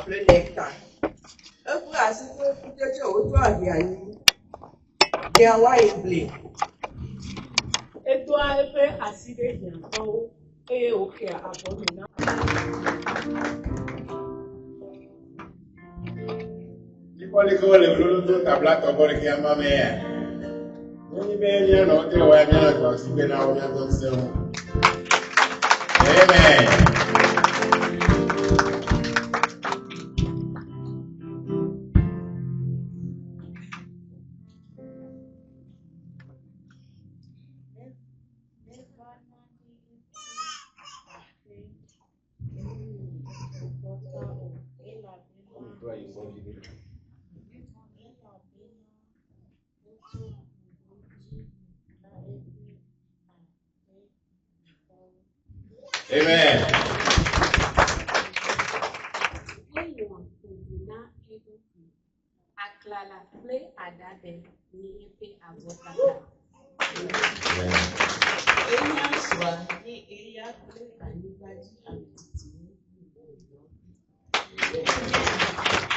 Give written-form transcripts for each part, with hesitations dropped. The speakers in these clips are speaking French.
Le nectar. Et toi, elle fait assis des gens et ok, abonne. Il faut les coller le tableau encore qui a ma mère. On y va bien, non, tu vois bien, toi, si bien là, on vient de se faire. Amen. Amen.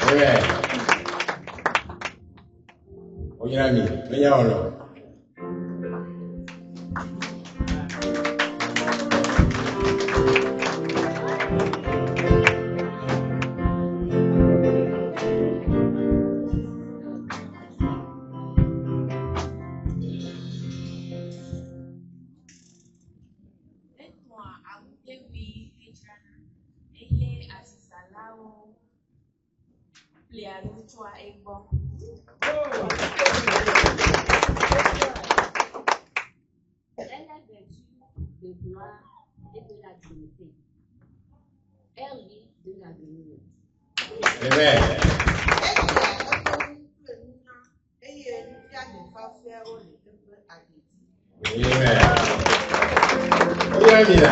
Amen. Onyami, menya ono. De gloire et de la dignité. Elle vit de l'avenir. Amen. Amen. Onyami na.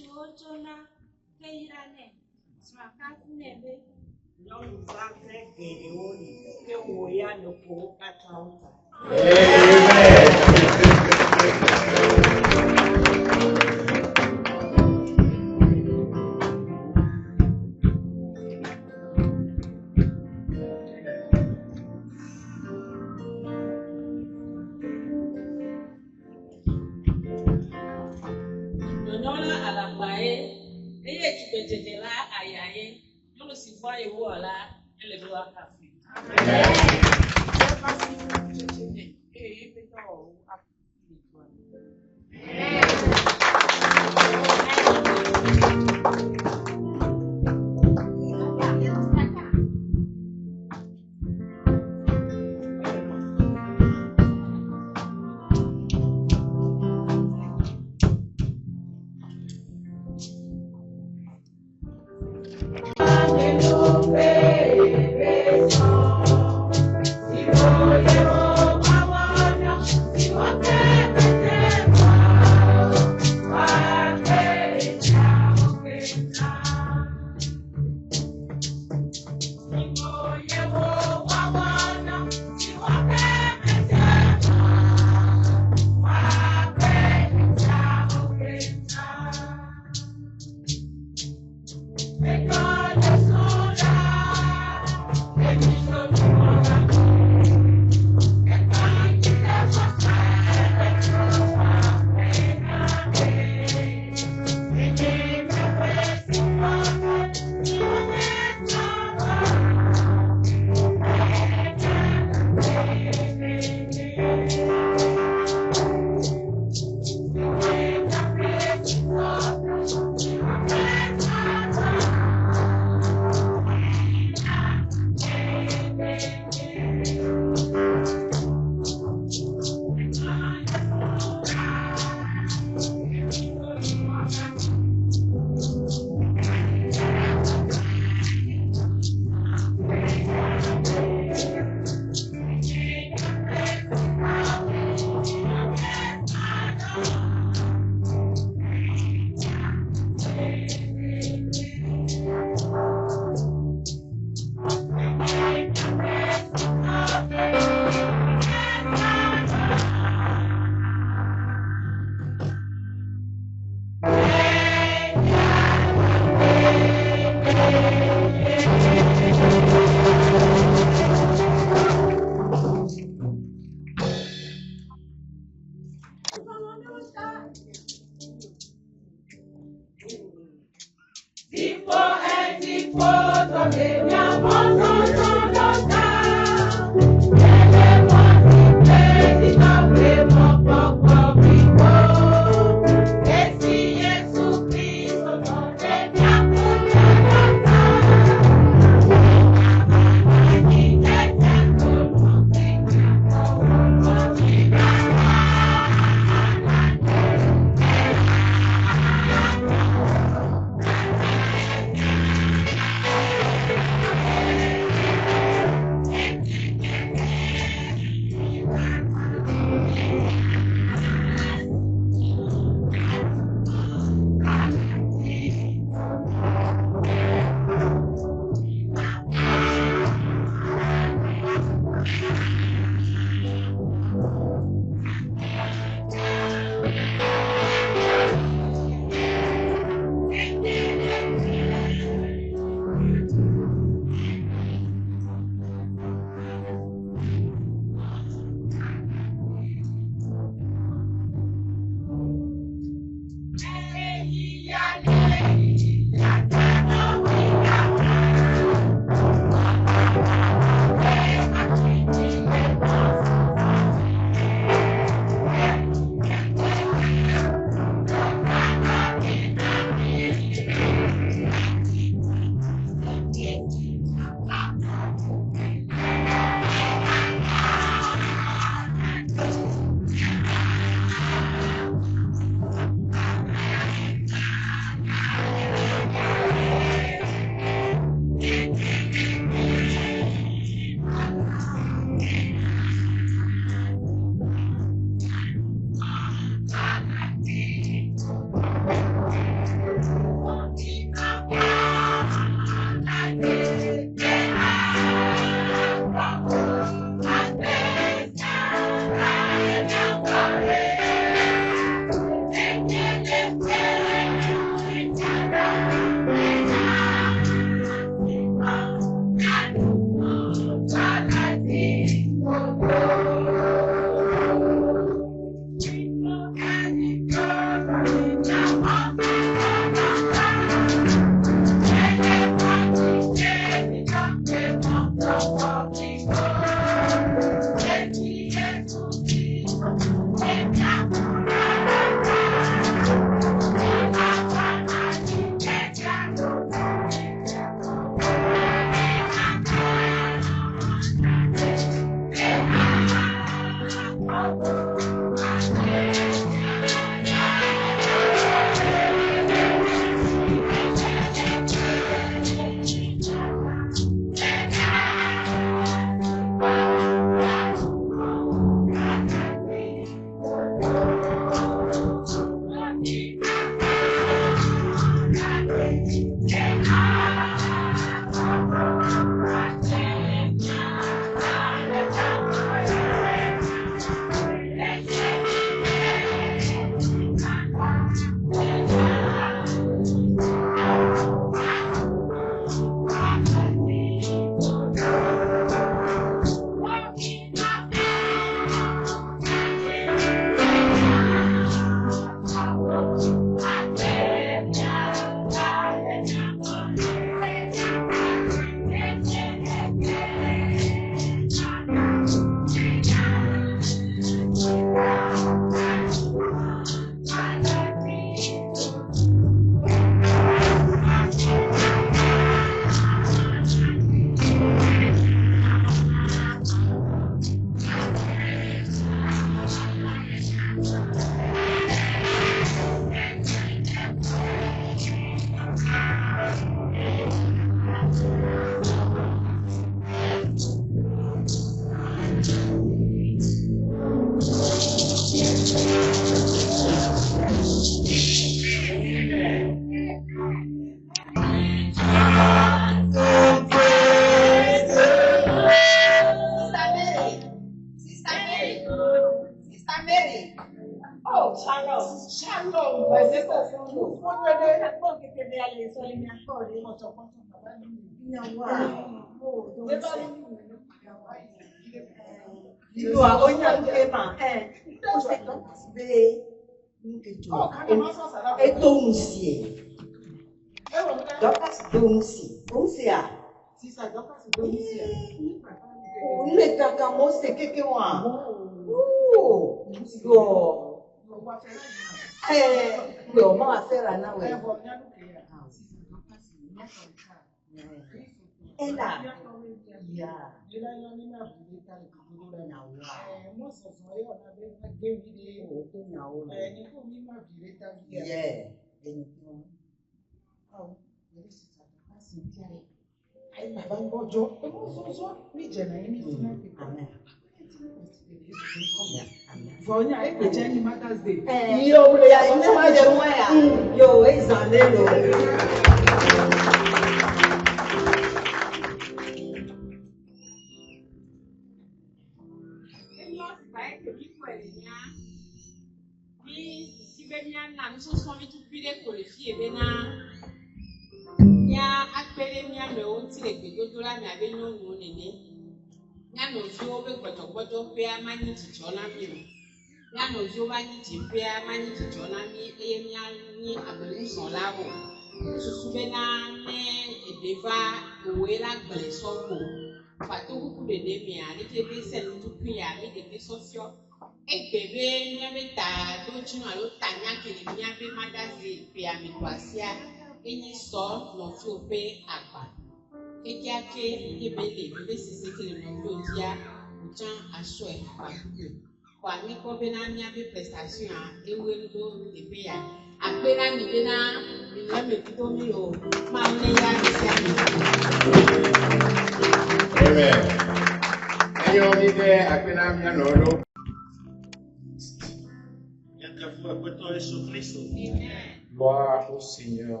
Gloire au Seigneur.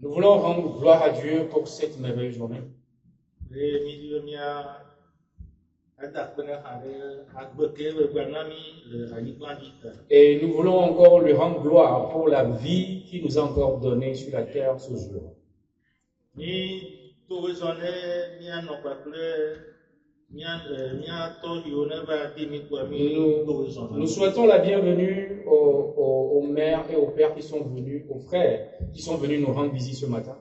Nous voulons rendre gloire à Dieu pour cette merveilleuse journée. Et nous voulons encore lui rendre gloire pour la vie qu'il nous a encore donnée sur la terre ce jour. Nous souhaitons la bienvenue aux mères et aux pères qui sont venus, aux frères qui sont venus nous rendre visite ce matin.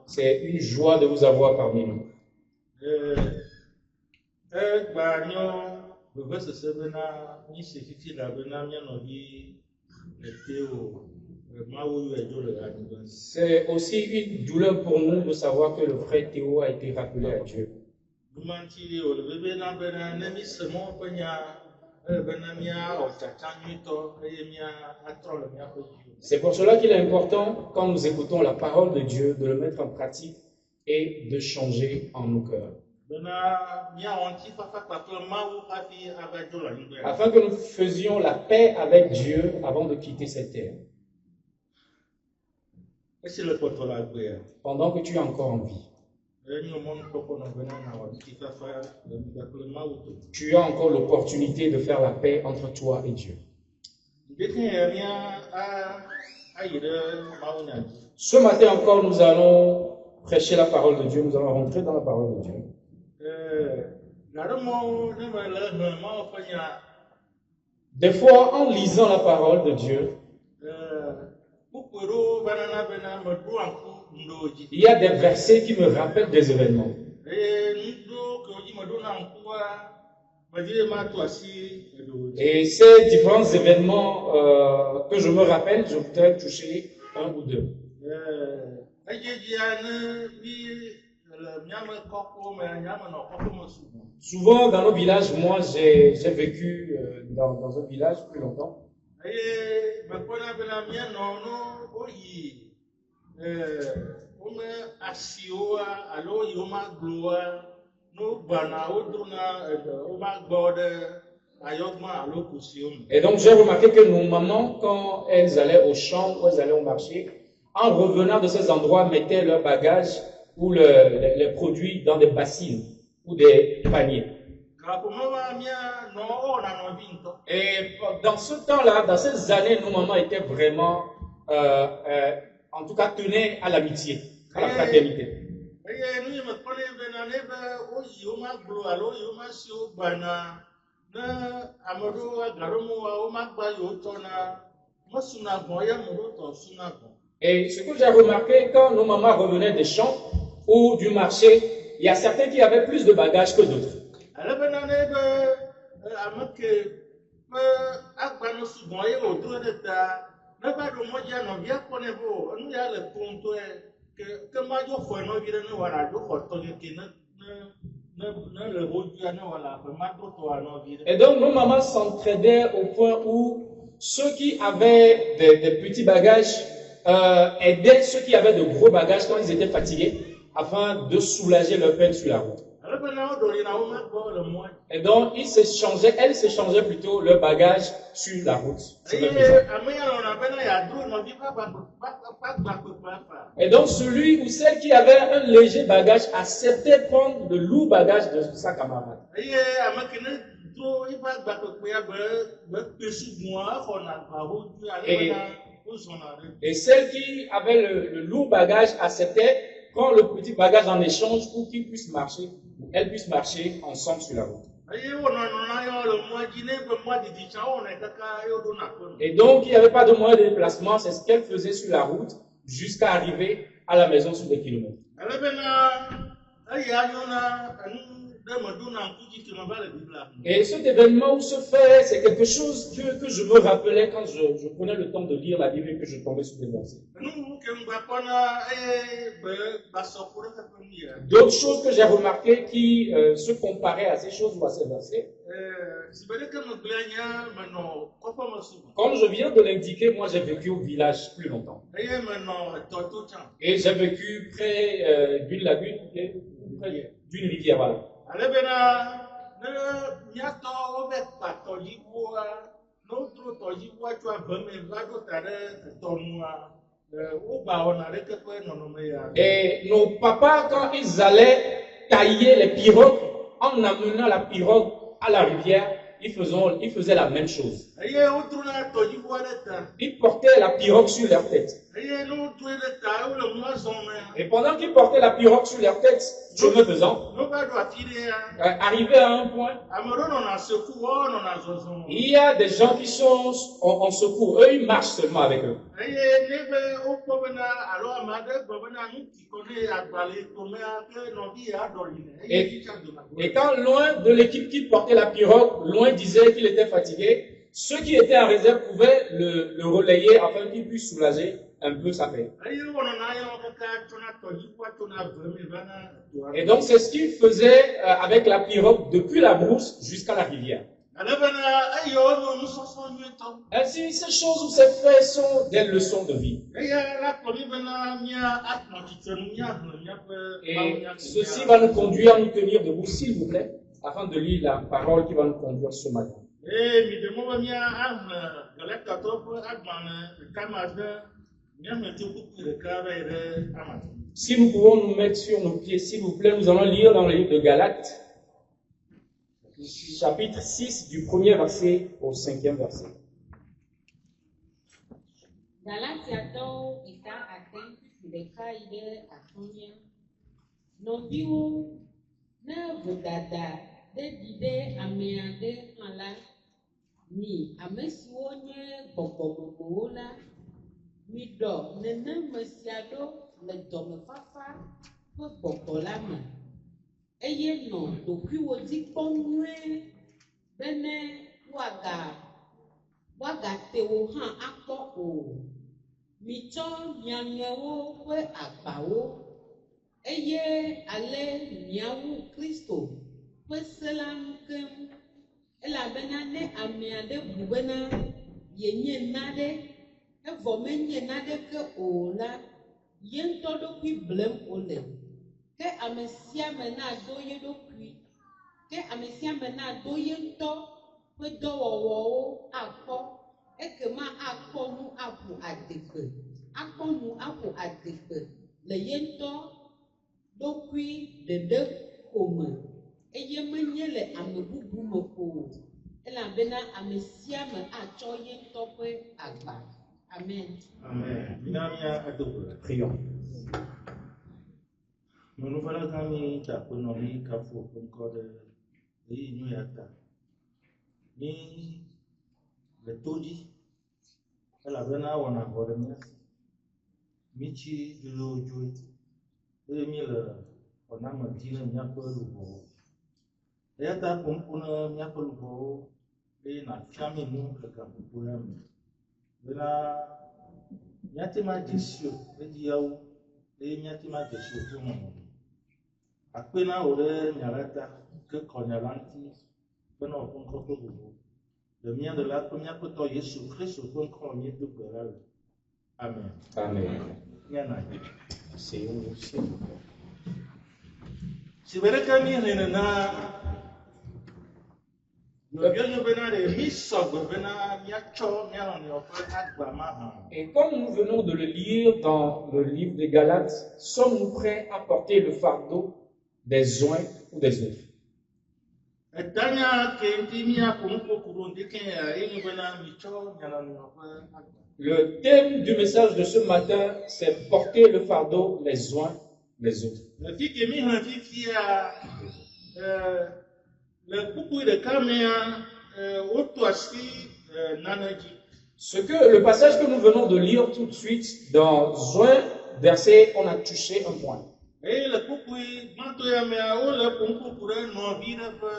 C'est une joie de vous avoir parmi nous. C'est aussi une douleur pour nous de savoir que le frère Théo a été rappelé à Dieu. C'est pour cela qu'il est important, quand nous écoutons la parole de Dieu, de le mettre en pratique et de changer en nos cœurs. Afin que nous faisions la paix avec Dieu avant de quitter cette terre. Pendant que tu es encore en vie. Tu as encore l'opportunité de faire la paix entre toi et Dieu. Ce matin encore, nous allons prêcher la parole de Dieu, nous allons rentrer dans la parole de Dieu. Des fois, en lisant la parole de Dieu, il y a des versets qui me rappellent des événements. Et ces différents événements que je me rappelle, je voudrais toucher un ou deux. Souvent dans nos villages, moi j'ai vécu dans un village plus longtemps. Et donc j'ai remarqué que nos mamans, quand elles allaient au champ ou elles allaient au marché, en revenant de ces endroits, mettaient leurs bagages ou les produits dans des bassines ou des paniers. Et dans ce temps-là, dans ces années, nos mamans étaient vraiment, en tout cas, tenaient à l'amitié, à la fraternité. Et ce que j'ai remarqué, quand nos mamans revenaient des champs ou du marché, il y a certains qui avaient plus de bagages que d'autres. Et donc nos mamans s'entraidaient au point où ceux qui avaient des petits bagages aidaient ceux qui avaient de gros bagages quand ils étaient fatigués, afin de soulager leur peine sur la route. Et donc, elles s'échangeaient plutôt leur bagage sur la route. Et donc, celui ou celle qui avait un léger bagage acceptait prendre le lourd bagage de sa camarade. Et celle qui avait le lourd bagage acceptait prendre le petit bagage en échange pour qu'ils puissent marcher, elles puissent marcher ensemble sur la route. Et donc, il n'y avait pas de moyen de déplacement, c'est ce qu'elles faisaient sur la route jusqu'à arriver à la maison sur des kilomètres. Et cet événement où se fait, c'est quelque chose que je me rappelais quand je prenais le temps de lire la Bible et que je tombais sur des versets. D'autres choses que j'ai remarquées qui se comparaient à ces choses ou à ces versets. Comme je viens de l'indiquer, moi j'ai vécu au village plus longtemps. Et j'ai vécu près d'une lagune, d'une rivière. Voilà. Et nos papas, quand ils allaient tailler les pirogues, en amenant la pirogue à la rivière, ils faisaient la même chose. eye wotuna tɔdziʋu aɖe ta Ils portaient la pirogue sur leur tête. eye ne wotoe ɖe ta wole mɔ zɔm Et pendant qu'ils portaient la pirogue sur leur tête, chemin faisant, ne va ɖo afi ɖea arrivé à un point, ame ɖewo nɔna seku wɔwo nɔna zɔzɔm il y a des gens qui sont en secours. Eux, ils marchent seulement avec eux. eye ne be wokpɔ bena alo ame aɖe gblɔ bena nu ti kɔ ɖe agbalẽ tomea ke nɔvi aɖɔli nɛ eye fitsa dona Et quand loin de l'équipe qui portait la pirogue, loin disait qu'il était fatigué, ceux qui étaient en réserve pouvaient le relayer afin qu'il puisse soulager un peu sa peine. eye wonɔna yawo kaka tsɔna tɔdziʋua tsɔna vemi vana toa Et donc c'est ce qu'ils faisaient avec la pirogue depuis la brousse jusqu'à la rivière. ale bena eye wonɔ nusɔsɔ nyuietɔ Ainsi, ces choses ou ces faits sont des leçons de vie. eye la kplɔ mi bena míanɔ tsitrenu míahlẽ míaƒe Et ceci va nous conduire à nous tenir debout, s'il vous plaît, afin de lire la parole qui va nous conduire ce matin. eye mi ɖe mɔ be míahlẽ Galatɔwo ƒe agbalẽ ɖeka ma de míahlẽ tso kuku ɖeka va yi ɖe amati. Si nous pouvons nous mettre sur nos pieds, s'il vous plaît, nous allons lire dans le livre de Galates, chapitre 6, du 1er verset au 5e verset. Galatiatɔwo ɖeka ade ɖeka yi ɖe atɔ̃lia. Nɔviwo, ne vodada ɖe ɖi ɖe ame aɖe hã la, mi ame siwo nye gbɔgbɔmɔmɔwo la, miɖɔ nenema sia ɖo le dɔmefafa ƒe gbɔgbɔ la me, eye nɔ ɖokuiwo dzi kpɔm nyuie be ne woagate wo hã akpɔ o. Mitsɔ mia nɔewo ƒe agbawo, eye ale miawu Kristo ƒe se la ŋu keŋ, elabena ne ame aɖe bu bena yenye naɖe, evɔ menye naɖeke o la, ye ŋutɔ ɖokui blem wòle. Ke ame sia ame nado ye ɖokui, ke ame sia ame nado ye ŋutɔ ƒe dɔwɔwɔwo akpɔ, ekema akpɔ nu aƒo adegbe, akpɔ nu aƒo adegbe le ye ŋutɔ ɖokui ɖeɖe ko me, eye menye le ame bubu me o, elabena ame sia ame atsɔ ye ŋutɔ ƒe agba. Amen. Amen. Mina ado gbe. Prions. Nuƒãla mi ta aƒenɔ mi kafu ƒe ŋkɔ ɖe ɣeyiɣi nu ya ta. Mi le to dzi elabena wɔna vɔ ɖe mía si. Mi tsi dzodzo dzoe eye mi le xɔname dzi ne míaƒe luʋɔwo. Eya ta ƒoƒo ne míaƒe luʋɔwo eye nàfia mi nu le gaƒoƒo ya me. Bena míate ma dze si o edziawo eye míate ma dze si o tso mɔmɔ. Akpe na wò ɖe nya la ta ke kɔ nya la ŋuti bena wòƒe ŋkɔ ƒe vovo. Le mía ɖela kple míaƒe Tɔ Yesu Kristo ƒe ŋkɔ míedo gbe la le. Amen. Amen. Míana dzi. C'est où, s'il vous plaît. Si be ɖeke mi hlẽ nena nɔvia nyo bena ɖe mi sɔgbe bena míatsɔ mía lɔ̃nɔewo ƒe agba ma hã. Et comme nous venons de le lire dans le livre des Galates, sommes-nous prêts à porter le fardeau des uns ou des autres? Etanya ke ŋuti míaƒo nuƒoƒo ɖo ŋdeke ya enye bena mitsɔ mía lɔ̃nɔewo ƒe agba. Le thème du message de ce matin, c'est porter le fardeau les uns les autres. Le fi ke mi hlẽ fifia le kpukpui ɖeka mea woto asi nane dzi. Ce que le passage que nous venons de lire tout de suite, dans un verset, on a touché un point. Eye le kpukpui gbãtɔ ya mea wole ƒoƒoƒo ɖe nɔvi ɖe ƒe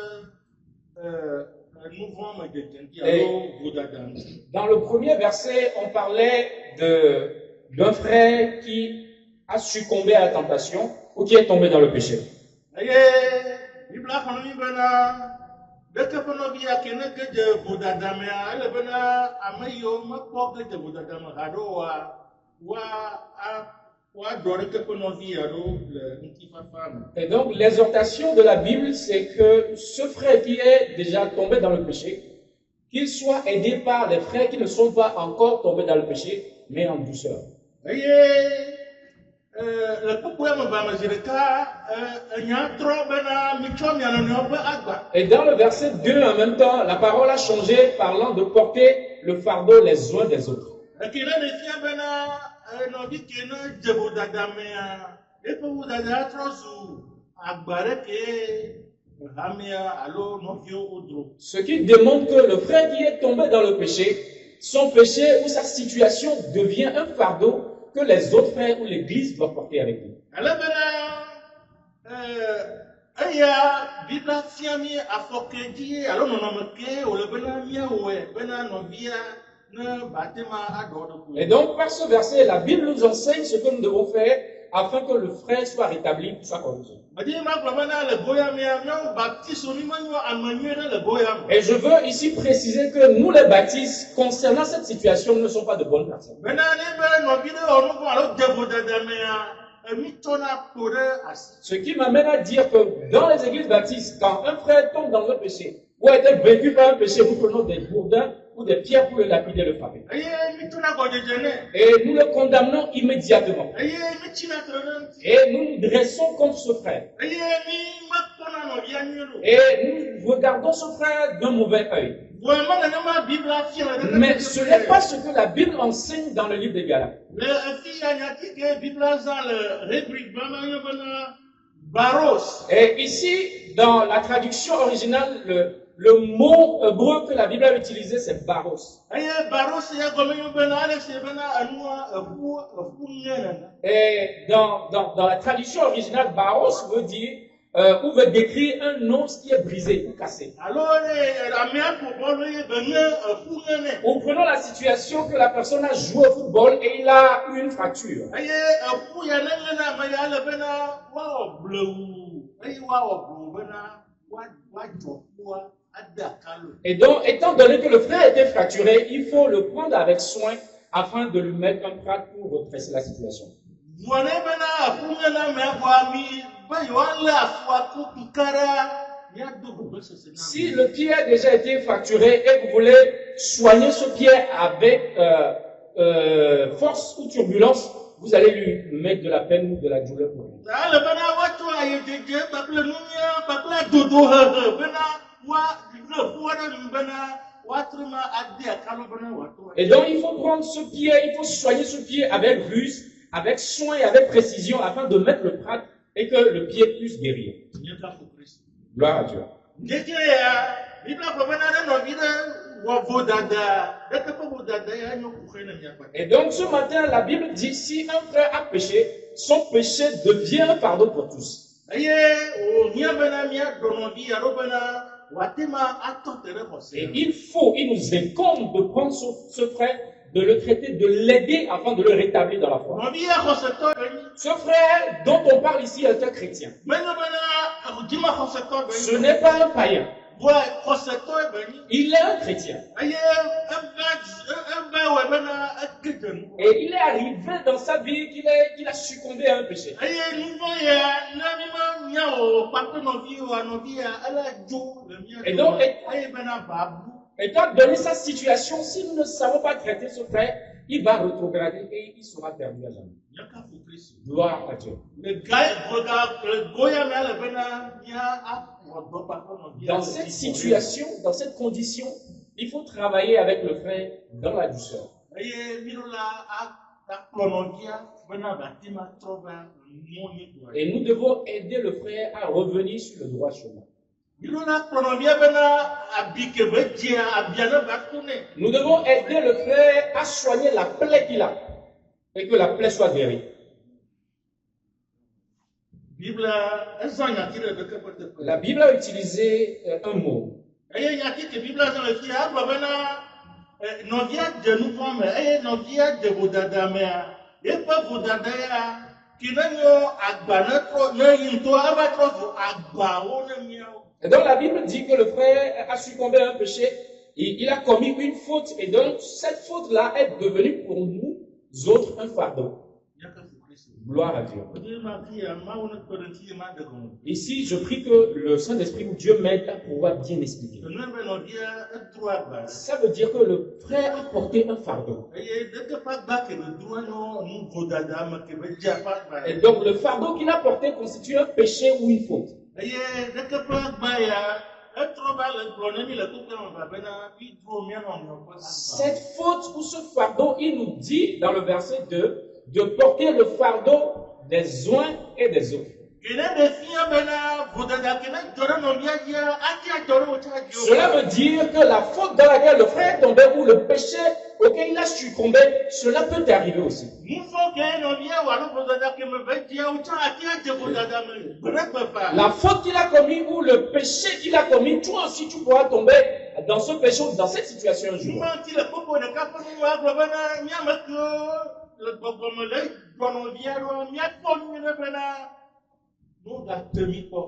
nu vɔ̃ me dzedze ŋuti alo vodada ŋuti. Dans le premier verset, on parlait d'un frère qui a succombé à la tentation ou qui est tombé dans le péché. Eye Biblia xɔ na mi bena ɖeke ƒe nɔvia ke ne ge dze vodada mea ele bena ame yiwo mekpɔ ge dze vodada me haɖo woaɖɔ ɖeke ƒe nɔvi alo le ŋutifafa me. Et donc, l'exhortation de la Bible, c'est que ce frère qui est déjà tombé dans le péché, qu'il soit aidé par des frères qui ne sont pas encore tombés dans le péché, mais en douceur. Eye le pourquoi me va me dire que il y a trop bena michom ya no be agba. Et dans le verset 2, en même temps, la parole a changé, parlant de porter le fardeau les uns des autres. Qui ne fia bena no bi qui ne djebo dada mea et pour vous dada trozu agbare ke hamia allo no vio odro. Ce qui démontre que le frère qui est tombé dans le péché, son péché ou sa situation devient un fardeau que les autres frères ou l'Église doivent porter avec lui. Alors, aya bibla fiami afokeji alors non nomke o le bena mia we bena novia ne batema adodo. Et donc, par ce verset, la Bible nous enseigne ce que nous devons faire afin que le frère soit rétabli pour sa condition. Et je veux ici préciser que nous, les baptistes, concernant cette situation, nous ne sommes pas de bonnes personnes. Ce qui m'amène à dire que dans les églises baptistes, quand un frère tombe dans le péché, ou a été vaincu par un péché, nous prenons des bourdins ou des pierres pour le lapider, le frapper. Et nous le condamnons immédiatement. Et nous nous dressons contre ce frère. Et nous regardons ce frère d'un mauvais œil. Mais ce n'est pas ce que la Bible enseigne dans le livre des Galates. Et ici, dans la traduction originale, le mot hébreu que la Bible a utilisé, c'est baros. Et dans la traduction originale, baros veut dire ou veut décrire un os qui est brisé ou cassé. Ou prenons la situation que la personne a joué au football et il a eu une fracture. Et donc, étant donné que le frère était fracturé, il faut le prendre avec soin afin de lui mettre un prat pour redresser la situation. Si le pied a déjà été fracturé et vous voulez soigner ce pied avec force ou turbulence, vous allez lui mettre de la peine ou de la douleur pour lui. Et donc il faut prendre ce pied, il faut soigner ce pied avec ruse, avec soin et avec précision afin de mettre le prat et que le pied puisse guérir. Gloire à Dieu. Et donc ce matin, la Bible dit, si un frère a péché, son péché devient un fardeau pour tous. Et il nous incombe de prendre ce frère, de le traiter, de l'aider afin de le rétablir dans la foi. Ce frère dont on parle ici est un chrétien. Ce n'est pas un païen. Il est un chrétien. Et il est arrivé dans sa vie qu'il a succombé à un péché. Et donc, étant donné sa situation, si nous ne savons pas traiter ce frère, il va rétrograder et il sera perdu à jamais. Gloire à Dieu. Dans cette situation, dans cette condition, il faut travailler avec le frère dans la douceur. Et nous devons aider le frère à revenir sur le droit chemin. Nous devons aider le frère à soigner la plaie qu'il a et que la plaie soit guérie. La Bible a utilisé un mot. Et donc la Bible dit que le frère a succombé à un péché, il a commis une faute, et donc cette faute-là est devenue pour nous autres un fardeau. Gloire à Dieu. Odi ma fi ma wona ko den ti ma de ko. Ici, je prie que le Saint-Esprit ou Dieu m'aide à pouvoir bien expliquer. To non be no dia e droit ba. Ça veut dire que le frère a porté un fardeau. Et de que pas ba que le droit non nous vodada ma que be dia pas ba. Et donc, le fardeau qu'il a porté constitue un péché ou une faute. Et de que pas ba ya e trop ba le problème le tout quand ba bena puis trop bien on pas. Cette faute ou ce fardeau, il nous dit dans le verset 2 de porter le fardeau des uns et des autres. Cela veut dire que la faute dans laquelle le frère est tombé ou le péché auquel il a succombé, cela peut t'arriver aussi. La faute qu'il a commis ou le péché qu'il a commis, toi aussi tu pourras tomber dans ce péché ou dans cette situation un jour.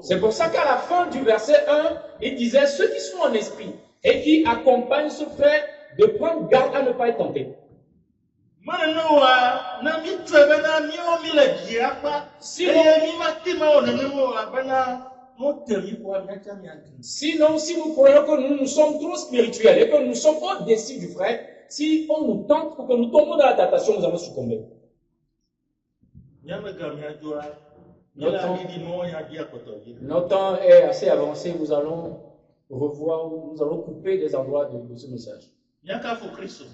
C'est pour ça qu'à la fin du verset 1, il disait ceux qui sont en esprit et qui accompagnent ce frère de prendre garde à ne pas être tentés. Sinon, si nous croyons que nous sommes trop spirituels et que nous sommes au-dessus du frère, si on nous tente ou que nous tombons dans la tentation, nous allons succomber. Notre temps est assez avancé, nous allons revoir, nous allons couper des endroits de ce message.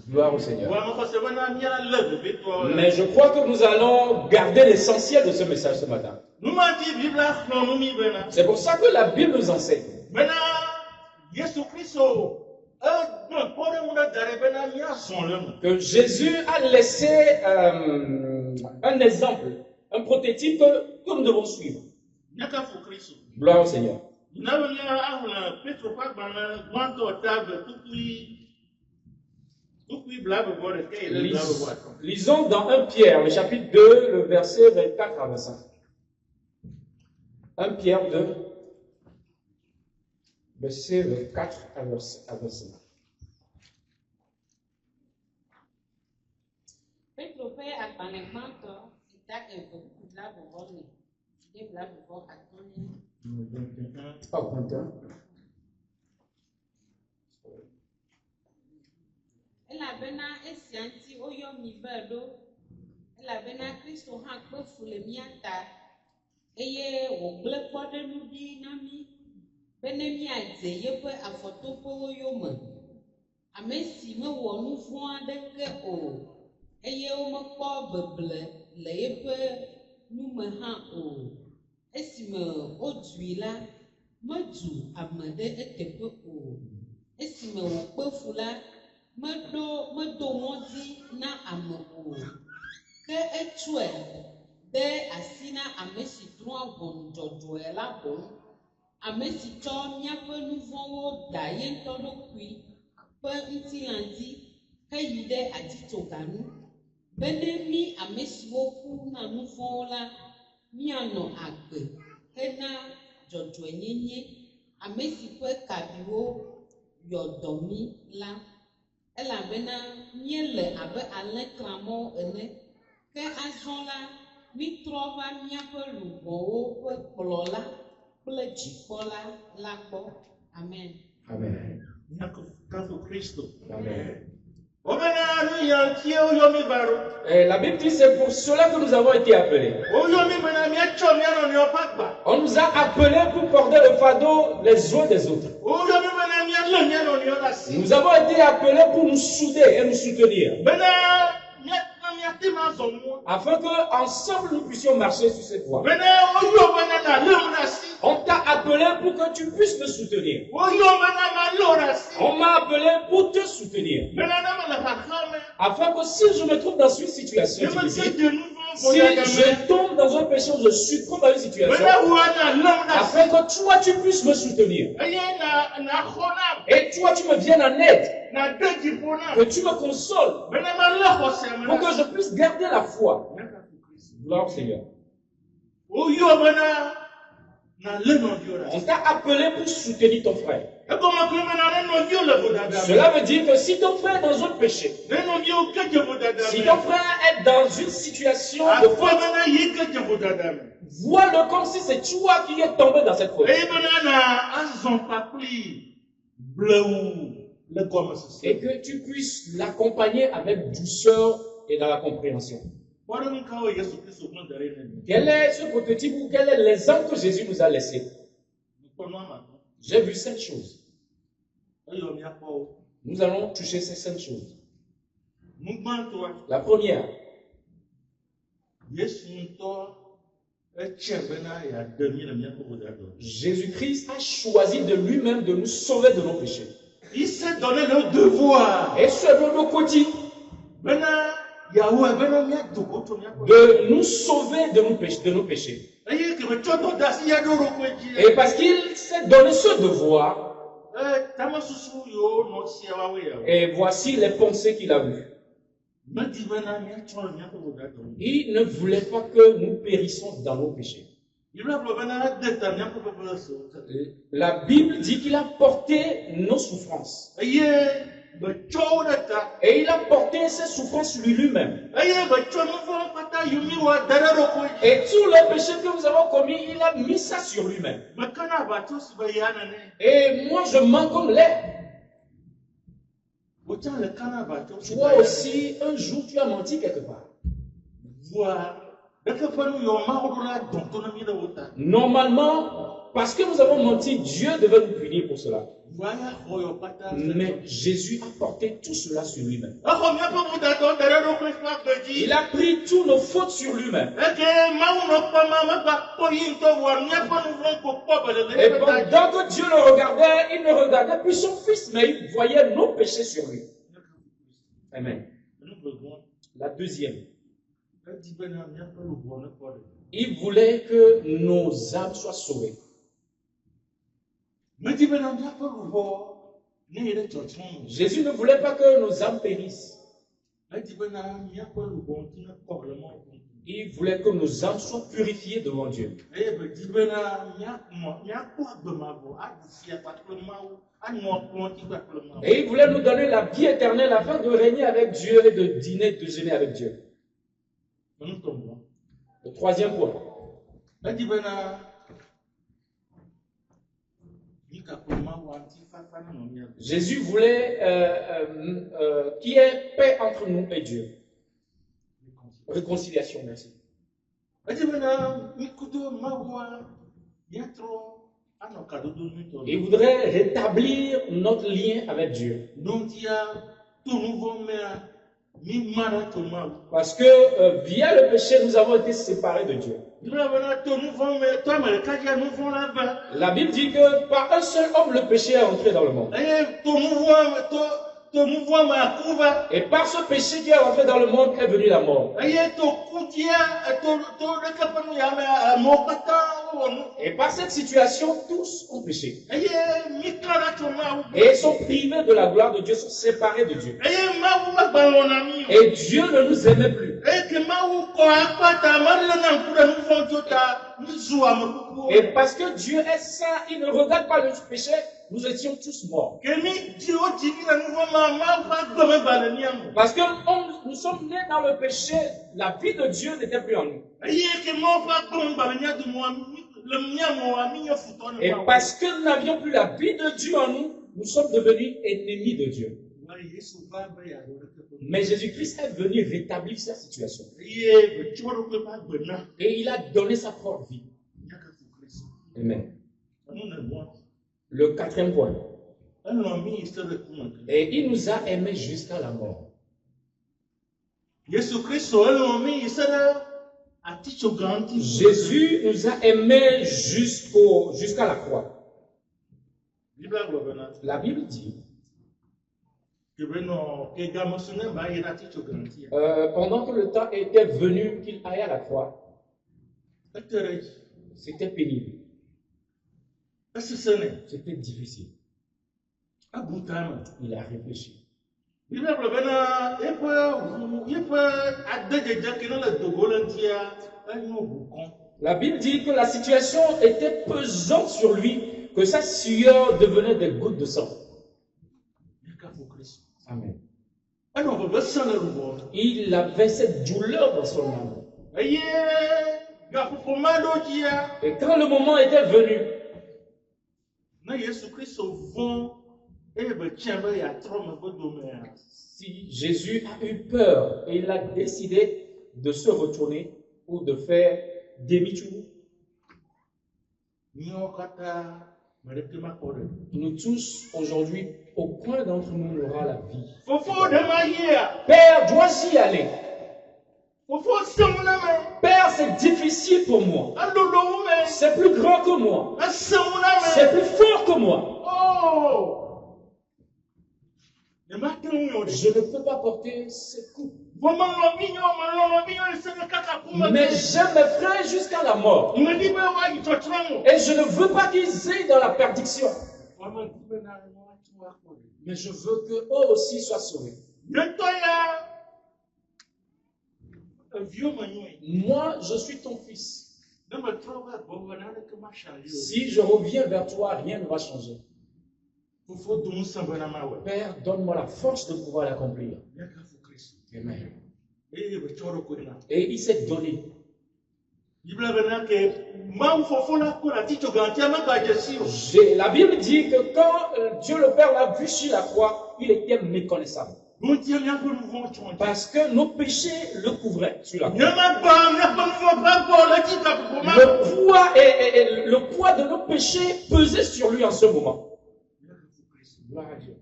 Gloire au Seigneur. Mais je crois que nous allons garder l'essentiel de ce message ce matin. C'est pour ça que la Bible nous enseigne que Jésus a laissé un exemple, un prototype que nous devons suivre. Gloire au Seigneur. Lisons dans 1 Pierre, le chapitre 2, le verset 24 à 25. 1 Pierre 2, verset 24 à 25. Petro fɛ agbalẽ gbãtɔ si ta eve ƒuƒu blaeve-vɔ-ne ɖe blaeve-vɔ-atɔ̃lia. Pas 21. Elabena esia ŋuti woyɔ mi be ɖo, elabena Kristo hã kpe fu le mía ta, eye wògblẽ kpɔɖeŋu ɖi na mí be ne míadze yeƒe afɔtoƒewo yome, ame si mewɔ nu vɔ̃ aɖeke o, eye womekpɔ beble le yeƒe nu me hã o. Esime wodui la, medu ame ɖe eteƒe o. Esime wòkpe fu la, medo ŋɔdzi na ame o, ke etsɔe de asi na ame si drɔ̃a ʋɔnu dzɔdzɔe la boŋ, ame si tsɔ míaƒe nu vɔ̃wo da ye ŋutɔ ɖokui ƒe ŋutilã dzi heyi ɖe atitsoganu, be ne mí ame siwo ku na nu vɔ̃wo la míanɔ agbe hena dzɔdzɔenyenye, ame si ƒe kaɖiwo yɔ dɔ mí la. Elabena míele abe alẽkramɔwo ene, ke azɔ la, mítrɔ va míaƒe luʋɔwo ƒe kplɔla kple dzikpɔla la gbɔ. Amen. Amen. Amen. Et la Bible dit c'est pour cela que nous avons été appelés. On nous a appelés pour porter le fardeau les uns des autres. Nous avons été appelés pour nous souder et nous soutenir. Afin qu'ensemble nous puissions marcher sur cette voie. On t'a appelé pour que tu puisses me soutenir. On m'a appelé pour te soutenir. Afin que si je me trouve dans une situation difficile, si je tombe dans un péché ou je succombe à une situation, afin que toi tu puisses me soutenir. Et toi tu me viennes en aide. Que tu me consoles. Pour que je puisse garder la foi. Gloire au Seigneur. na le novio là. On t'a appelé pour soutenir ton frère. Et comment que maintenant le novio le vodada? Cela veut dire que si ton frère est dans un péché, Le novio que tu vodada. si ton frère est dans une situation Ah, de faut faute, maintenant y que tu vodada. vois-le comme si c'est toi qui es tombé dans cette faute. Et maintenant azon papli bleu le comme ça. Et que tu puisses l'accompagner avec douceur et dans la compréhension. Voilà mon cas Yesu Christ au monde derrière nous. Quel est ce prototype ou quel est l'exemple que Jésus nous a laissé? J'ai vu 7 choses. Nous allons toucher ces 5 choses. La première, Jésus-Christ a choisi de lui-même de nous sauver de nos péchés. Il s'est donné le devoir. Et selon nos quotidiens, de nous sauver de nos péchés. Et parce qu'il s'est donné ce devoir, et voici les pensées qu'il a vues. Il ne voulait pas que nous périssions dans nos péchés. La Bible dit qu'il a porté nos souffrances. Et il a porté ses souffrances sur lui-même. Et tous les péchés que nous avons commis, il a mis ça sur lui-même. Et moi, je mens comme l'air. Toi aussi, un jour, tu as menti quelque part. Normalement, parce que nous avons menti, Dieu devait nous punir pour cela. Mais Jésus a porté tout cela sur lui-même. Il a pris tous nos fautes sur lui-même. Et pendant que Dieu le regardait, il ne regardait plus son fils, mais il voyait nos péchés sur lui. Amen. La deuxième. Il voulait que nos âmes soient sauvées. Jésus ne voulait pas que nos âmes périssent. Il voulait que nos âmes soient purifiées devant Dieu. Et il voulait nous donner la vie éternelle afin de régner avec Dieu et de dîner, de jeûner avec Dieu. Le troisième point. Jésus voulait qu'il y ait paix entre nous et Dieu. Réconciliation, merci. Il voudrait rétablir notre lien avec Dieu. Parce que via le péché, nous avons été séparés de Dieu. La Bible dit que par un seul homme, le péché est entré dans le monde. Et par ce péché qui est entré dans le monde est venue la mort. Et par cette situation, tous ont péché. Et sont privés de la gloire de Dieu, sont séparés de Dieu. Et Dieu ne nous aimait plus. Et parce que Dieu est saint, il ne regarde pas le péché, nous étions tous morts. Parce que nous sommes nés dans le péché, la vie de Dieu n'était plus en nous. Et parce que nous n'avions plus la vie de Dieu en nous, nous sommes devenus ennemis de Dieu. Mais Jésus-Christ est venu rétablir cette situation. Et il a donné sa propre vie. Amen. Le quatrième point. Et il nous a aimés jusqu'à la mort. Jésus nous a aimés jusqu'à la croix. La Bible dit pendant que le temps était venu qu'il aille à la croix, c'était pénible. C'était difficile. Il a réfléchi. La Bible dit que la situation était pesante sur lui, que sa sueur devenait des gouttes de sang. Amen. Il avait cette douleur dans son âme. Et quand le moment était venu, si Jésus a eu peur et il a décidé de se retourner ou de faire demi-tour, nous tous, aujourd'hui, aucun d'entre nous n'aura la vie. Père, dois-je y aller? Père, c'est difficile pour moi. C'est plus grand que moi. C'est plus fort que moi. Je ne peux pas porter ces coups. Mais j'aime mes frères jusqu'à la mort. Et je ne veux pas qu'ils aient dans la perdition. Mais je veux qu'eux aussi soient sauvés. Moi, je suis ton fils. Si je reviens vers toi, rien ne va changer. Père, donne-moi la force de pouvoir l'accomplir. Amen. Et il s'est donné. La Bible dit que quand Dieu le Père l'a vu sur la croix, il était méconnaissable. Parce que nos péchés le couvraient sur la croix. Le poids de nos péchés pesait sur lui en ce moment. Gloire à Dieu.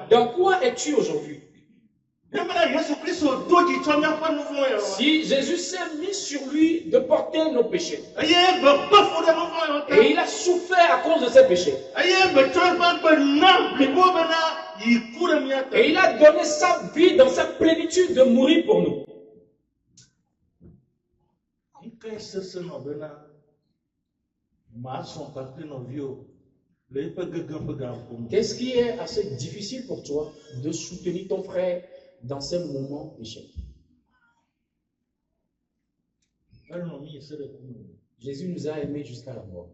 Dans quoi es-tu aujourd'hui? Si Jésus s'est mis sur lui de porter nos péchés, et il a souffert à cause de ses péchés, et il a donné sa vie dans sa plénitude de mourir pour nous. Qu'est-ce qui est assez difficile pour toi de soutenir ton frère dans ces moments d'échec? Jésus nous a aimés jusqu'à la mort.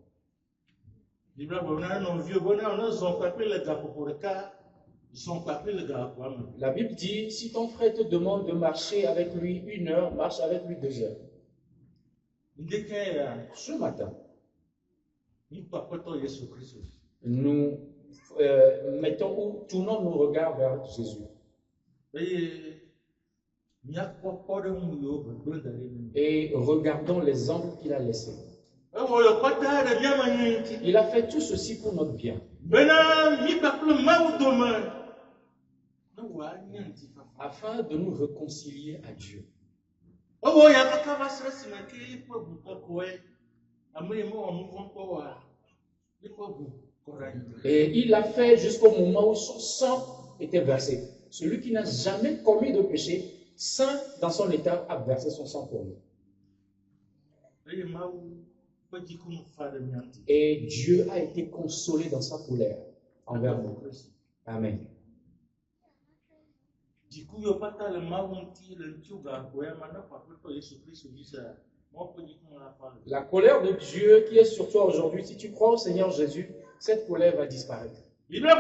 La Bible dit, si ton frère te demande de marcher avec lui 1 heure, marche avec lui 2 heures. Ce matin, nous tournons nos regards vers Jésus. Et regardons les angles qu'il a laissés. Il a fait tout ceci pour notre bien. Afin de nous réconcilier à Dieu. Et il l'a fait jusqu'au moment où son sang était versé. Celui qui n'a jamais commis de péché, saint dans son état, a versé son sang pour nous. Et Dieu a été consolé dans sa colère envers nous. Amen. La colère de Dieu qui est sur toi aujourd'hui, si tu crois au Seigneur Jésus, cette colère va disparaître. La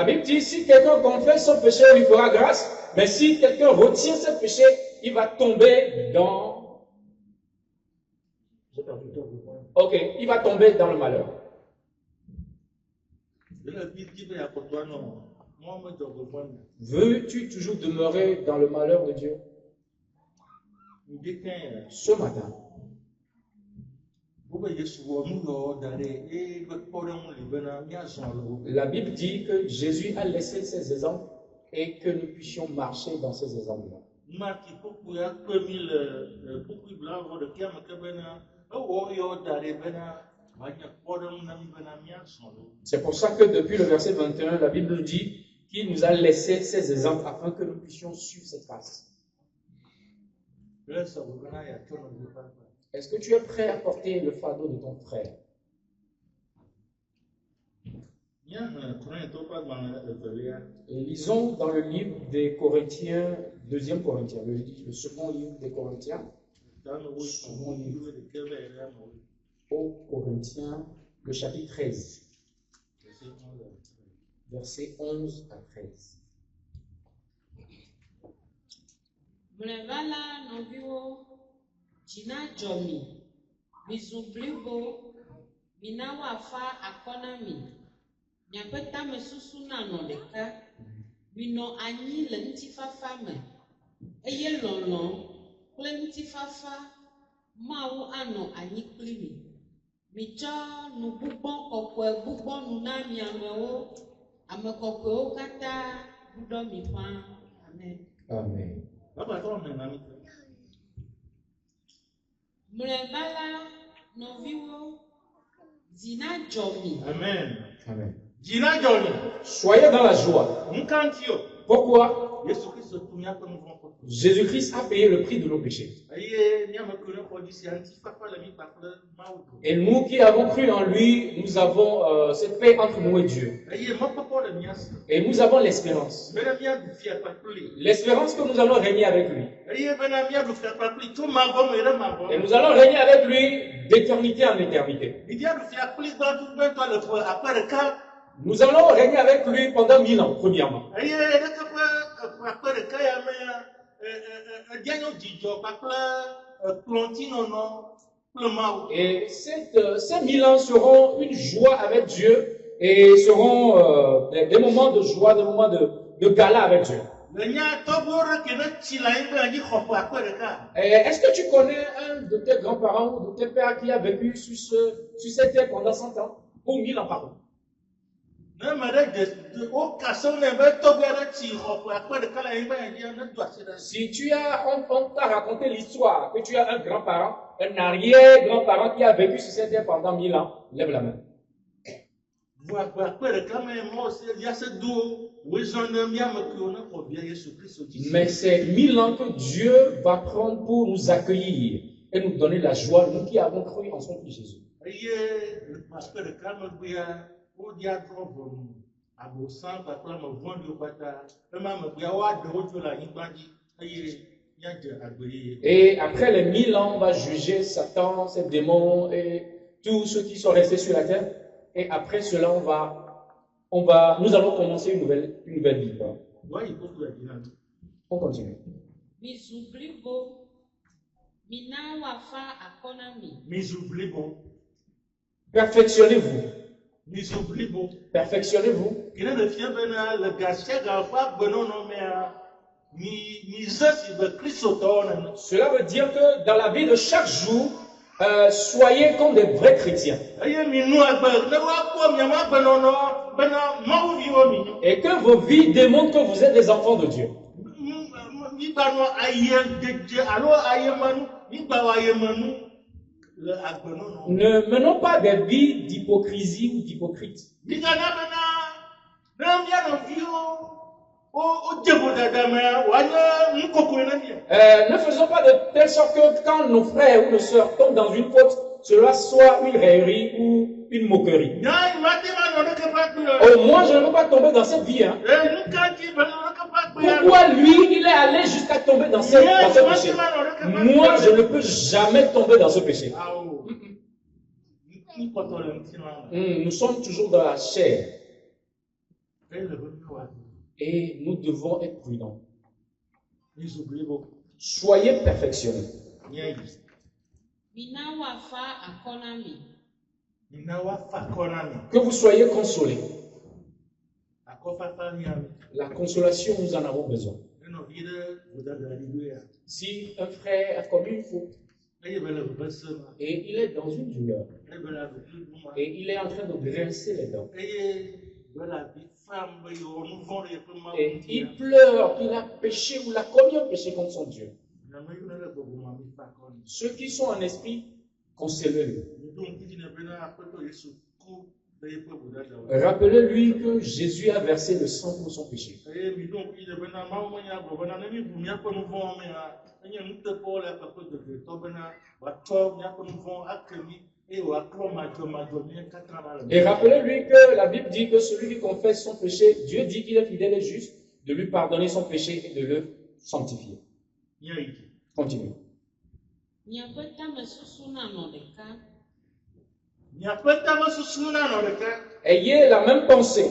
Bible dit, si quelqu'un confesse son péché, il lui fera grâce. Mais si quelqu'un retient ses péchés, il va tomber dans... Ok, il va tomber dans le malheur. Veux-tu toujours demeurer dans le malheur de Dieu? Ce matin, la Bible dit que Jésus a laissé ses exemples et que nous puissions marcher dans ces exemples-là. C'est pour ça que depuis le verset 21, la Bible dit qu'il nous a laissé ces exemples afin que nous puissions suivre cette trace. Est-ce que tu es prêt à porter le fardeau de ton frère? Et lisons dans le livre des Corinthiens, 2e Corinthiens, le second livre des Corinthiens, aux Corinthiens, le chapitre 13, versets 11 à 13. Mlevala noviwo jina jomi mizublibo minawa fa akonami nyapeta mesusu na no deka mino anyi le ntifafa me eye lolo kple ntifafa mawo ano anyi kpli mi mitsɔ nugbugbo kɔkɔe gbugbo nu na miamewo ame kɔkɔewo katã ɖɔ mi ƒã amen. Amen. Mlɔeba la nɔviwo dzina dzɔ mi. Amen. Amen. Dzina dzɔ mi. Soyez dans la joie. Nkantio. Pourquoi? Jésus-Christ Jésus-Christ a payé le prix de nos péchés. Et nous qui avons cru en lui, nous avons cette paix entre nous et Dieu. Et nous avons l'espérance. L'espérance que nous allons régner avec lui. Et nous allons régner avec lui d'éternité en éternité. Nous allons régner avec lui pendant 1000 ans, premièrement. Et ces 1000 ans seront une joie avec Dieu et seront des moments de joie, des moments de gala avec Dieu. Est-ce que tu connais un de tes grands-parents ou de tes pères qui a vécu sur cette terre pendant 100 ans ou 1000 ans, pardon? Si on t'a raconté l'histoire que tu as un grand-parent, un arrière-grand-parent qui a vécu sur cette terre pendant 1000 ans, lève la main. Mais c'est 1000 ans que Dieu va prendre pour nous accueillir et nous donner la joie, nous qui avons cru en son Fils Jésus. Et après les 1000 ans, on va juger Satan, ses démons et tous ceux qui sont restés sur la terre. Et après cela, nous allons commencer une nouvelle vie. On continue. Perfectionnez-vous. Perfectionnez-vous. Cela veut dire que dans la vie de chaque jour, soyez comme des vrais chrétiens. Et que vos vies démontrent que vous êtes des enfants de Dieu. Ne menons pas des vies d'hypocrisie ou d'hypocrite. Ne faisons pas de telle sorte que quand nos frères ou nos sœurs tombent dans une faute, cela soit une raillerie ou une moquerie. Au moins, je ne veux pas tomber dans cette vie. Pourquoi lui, il est allé jusqu'à tomber dans ce péché? Moi, je ne peux jamais tomber dans ce péché. Nous sommes toujours dans la chair. Et nous devons être prudents. Soyez perfectionnés. Que vous soyez consolés. La consolation, nous en avons besoin. Si un frère a commis une faute et il est dans une douleur et il est en train de grincer les dents et il pleure qu'il a péché ou il a commis un péché contre son Dieu, ceux qui sont en esprit, consolez-le. Rappelez-lui que Jésus a versé le sang pour son péché. Et au accro majo bien 4 ans dans le Et rappelez-lui que la Bible dit que celui qui confesse son péché, Dieu dit qu'il est fidèle et juste de lui pardonner son péché et de le sanctifier. Il y a été. Continue. Miaƒe tamesusu nanɔ ɖeka. Il y a pas de temps sous souna dans le cas. Ayez la même pensée.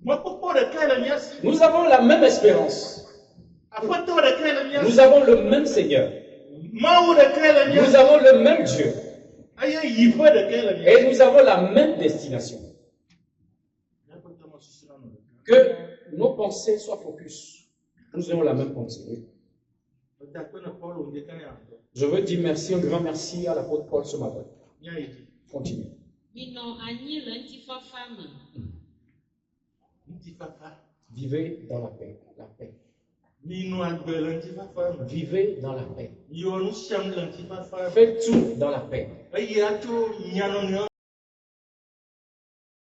Moi, pourquoi le cas le mien? Nous avons la même espérance. Après toi, le cas le mien. Nous avons le même Seigneur. Moi, ou le cas le mien. Nous avons le même Dieu. Aïe, il faut le cas le mien. Et nous avons la même destination. Il y a pas de temps sous souna dans le cas. Que nos pensées soient focus. Nous avons la même pensée. Oui. Je veux dire merci, un grand merci à l'apôtre Paul ce matin. Il y a été. Continue. Minɔ anyi le ŋutifafa me. Ntifafa. Vivez dans la paix. La paix. Mino agbe le ntifafa. Vivez dans la paix. Yo nous sommes le ntifafa. Faites tout dans la paix. Aïe, ato, nyano